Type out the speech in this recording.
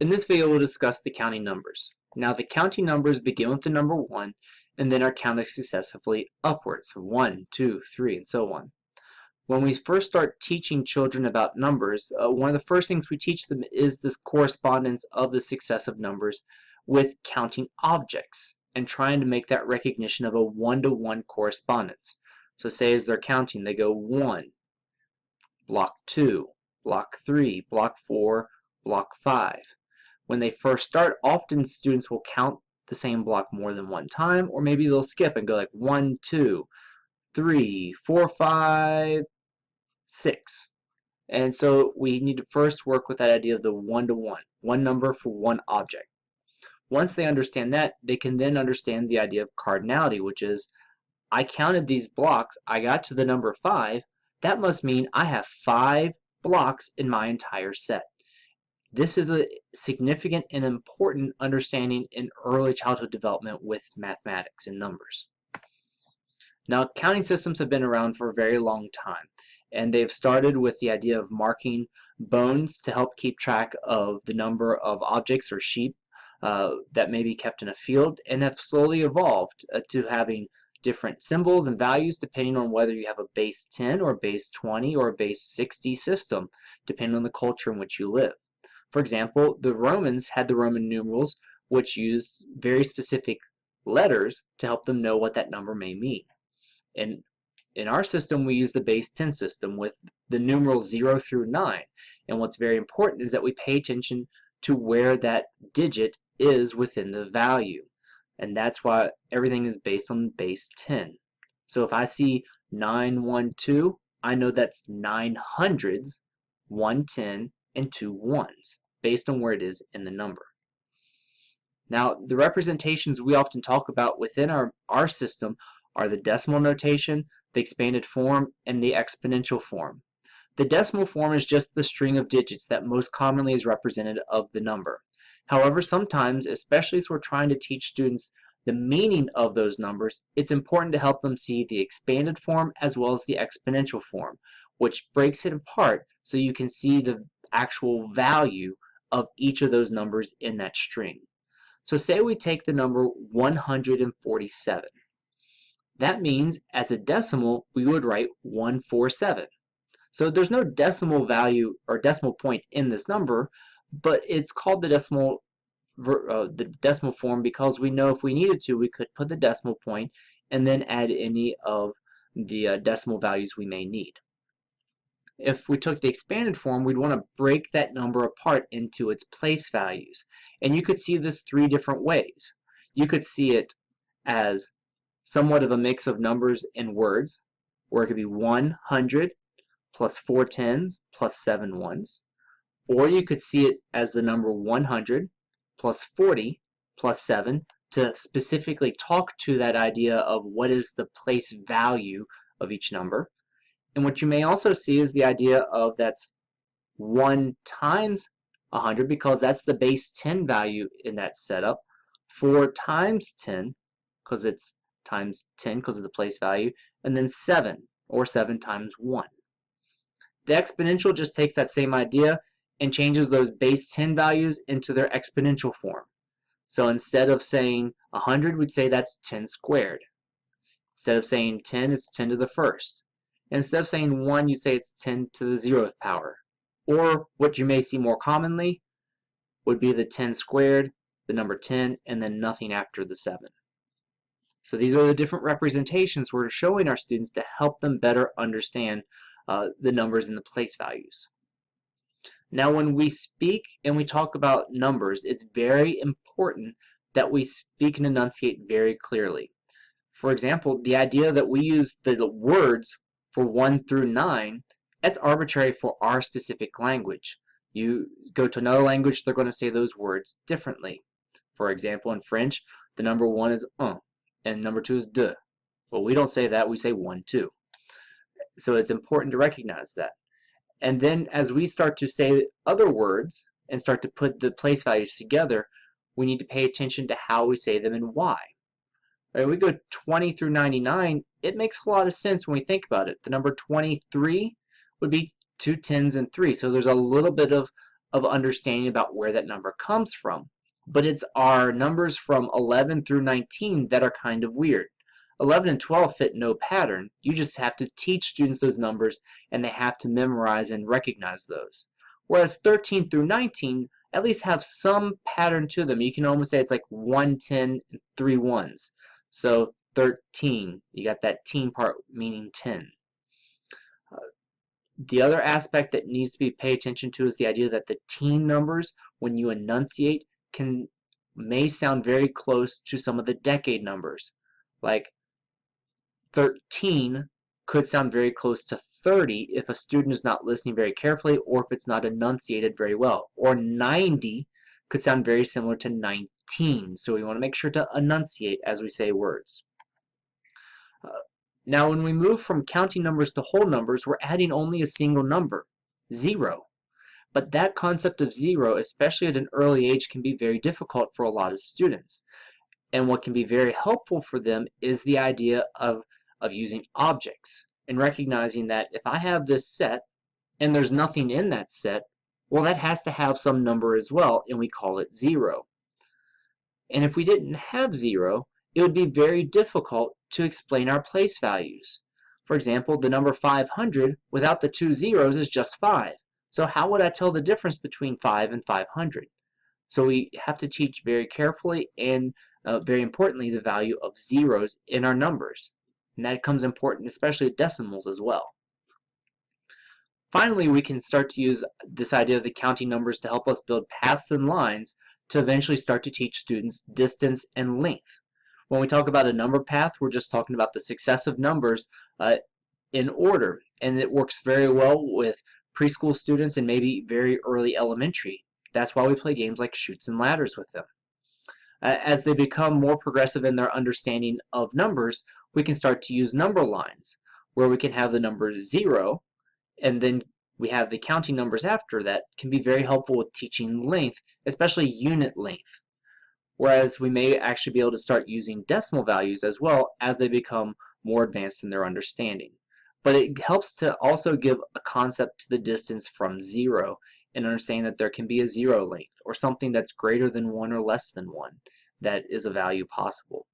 In this video, we'll discuss the counting numbers. Now, the counting numbers begin with the number 1 and then are counted successively upwards, 1, 2, 3, and so on. When we first start teaching children about numbers, one of the first things we teach them is this correspondence of the successive numbers with counting objects and trying to make that recognition of a one-to-one correspondence. So say as they're counting, they go 1, block 2, block 3, block 4, block 5. When they first start, often students will count the same block more than one time, or maybe they'll skip and go like 1, 2, 3, 4, 5, 6. And so we need to first work with that idea of the one-to-one, one number for one object. Once they understand that, they can then understand the idea of cardinality, which is I counted these blocks, I got to the number 5, that must mean I have 5 blocks in my entire set. This is a significant and important understanding in early childhood development with mathematics and numbers. Now, counting systems have been around for a very long time, and they've started with the idea of marking bones to help keep track of the number of objects or sheep that may be kept in a field, and have slowly evolved to having different symbols and values depending on whether you have a base 10 or a base 20 or a base 60 system, depending on the culture in which you live. For example, the Romans had the Roman numerals, which used very specific letters to help them know what that number may mean. And in our system, we use the base 10 system with the numerals 0 through 9. And what's very important is that we pay attention to where that digit is within the value. And that's why everything is based on base 10. So if I see 912, I know that's 9 hundreds, 110, and 2 ones, based on where it is in the number. Now, the representations we often talk about within our system are the decimal notation, the expanded form, and the exponential form. The decimal form is just the string of digits that most commonly is represented of the number. However, sometimes, especially as we're trying to teach students the meaning of those numbers, it's important to help them see the expanded form as well as the exponential form, which breaks it apart so you can see the actual value of each of those numbers in that string. So say we take the number 147. That means as a decimal, we would write 147. So there's no decimal value or decimal point in this number, but it's called the decimal form because we know if we needed to, we could put the decimal point and then add any of the decimal values we may need. If we took the expanded form, we'd want to break that number apart into its place values. And you could see this 3 different ways. You could see it as somewhat of a mix of numbers and words, where it could be 100 plus 4 tens plus 7 ones. Or you could see it as the number 100 plus 40 plus 7 to specifically talk to that idea of what is the place value of each number. And what you may also see is the idea of that's 1 times 100 because that's the base 10 value in that setup, 4 times 10 because it's times 10 because of the place value, and then 7 or 7 times 1. The exponential just takes that same idea and changes those base 10 values into their exponential form. So instead of saying 100, we'd say that's 10 squared. Instead of saying 10, it's 10 to the first. Instead of saying 1, you'd say it's 10 to the 0th power. Or what you may see more commonly would be the 10 squared, the number 10, and then nothing after the 7. So these are the different representations we're showing our students to help them better understand the numbers and the place values. Now when we speak and we talk about numbers, it's very important that we speak and enunciate very clearly. For example, the idea that we use the words for 1 through 9, that's arbitrary for our specific language. You go to another language, they're going to say those words differently. For example, in French, the number 1 is un, and number 2 is deux. Well, we don't say that, we say 1, 2. So it's important to recognize that. And then as we start to say other words and start to put the place values together, we need to pay attention to how we say them and why. Right, we go 20 through 99, it makes a lot of sense when we think about it. The number 23 would be 2 tens and 3, so there's a little bit of of understanding about where that number comes from. But it's our numbers from 11 through 19 that are kind of weird. 11 and 12 fit no pattern. You just have to teach students those numbers and they have to memorize and recognize those. Whereas 13 through 19 at least have some pattern to them. You can almost say it's like 1, 10, and 3 ones. So 13, you got that teen part meaning 10. The other aspect that needs to be paid attention to is the idea that the teen numbers, when you enunciate, may sound very close to some of the decade numbers. Like 13 could sound very close to 30 if a student is not listening very carefully or if it's not enunciated very well. Or 90 could sound very similar to 19. So we want to make sure to enunciate as we say words. Now when we move from counting numbers to whole numbers, we're adding only a single number, 0. But that concept of 0, especially at an early age, can be very difficult for a lot of students. And what can be very helpful for them is the idea of using objects and recognizing that if I have this set and there's nothing in that set, well, that has to have some number as well, and we call it 0. And if we didn't have 0, it would be very difficult to explain our place values. For example, the number 500 without the 2 zeros is just 5. So how would I tell the difference between 5 and 500? So we have to teach very carefully and very importantly the value of zeros in our numbers. And that becomes important, especially with decimals as well. Finally, we can start to use this idea of the counting numbers to help us build paths and lines to eventually start to teach students distance and length. When we talk about a number path, we're just talking about the successive numbers in order, and it works very well with preschool students and maybe very early elementary. That's why we play games like Chutes and Ladders with them. As they become more progressive in their understanding of numbers, we can start to use number lines, where we can have the number 0, and then we have the counting numbers after that can be very helpful with teaching length, especially unit length. Whereas we may actually be able to start using decimal values as well as they become more advanced in their understanding. But it helps to also give a concept to the distance from 0 and understand that there can be a 0 length or something that's greater than 1 or less than 1 that is a value possible.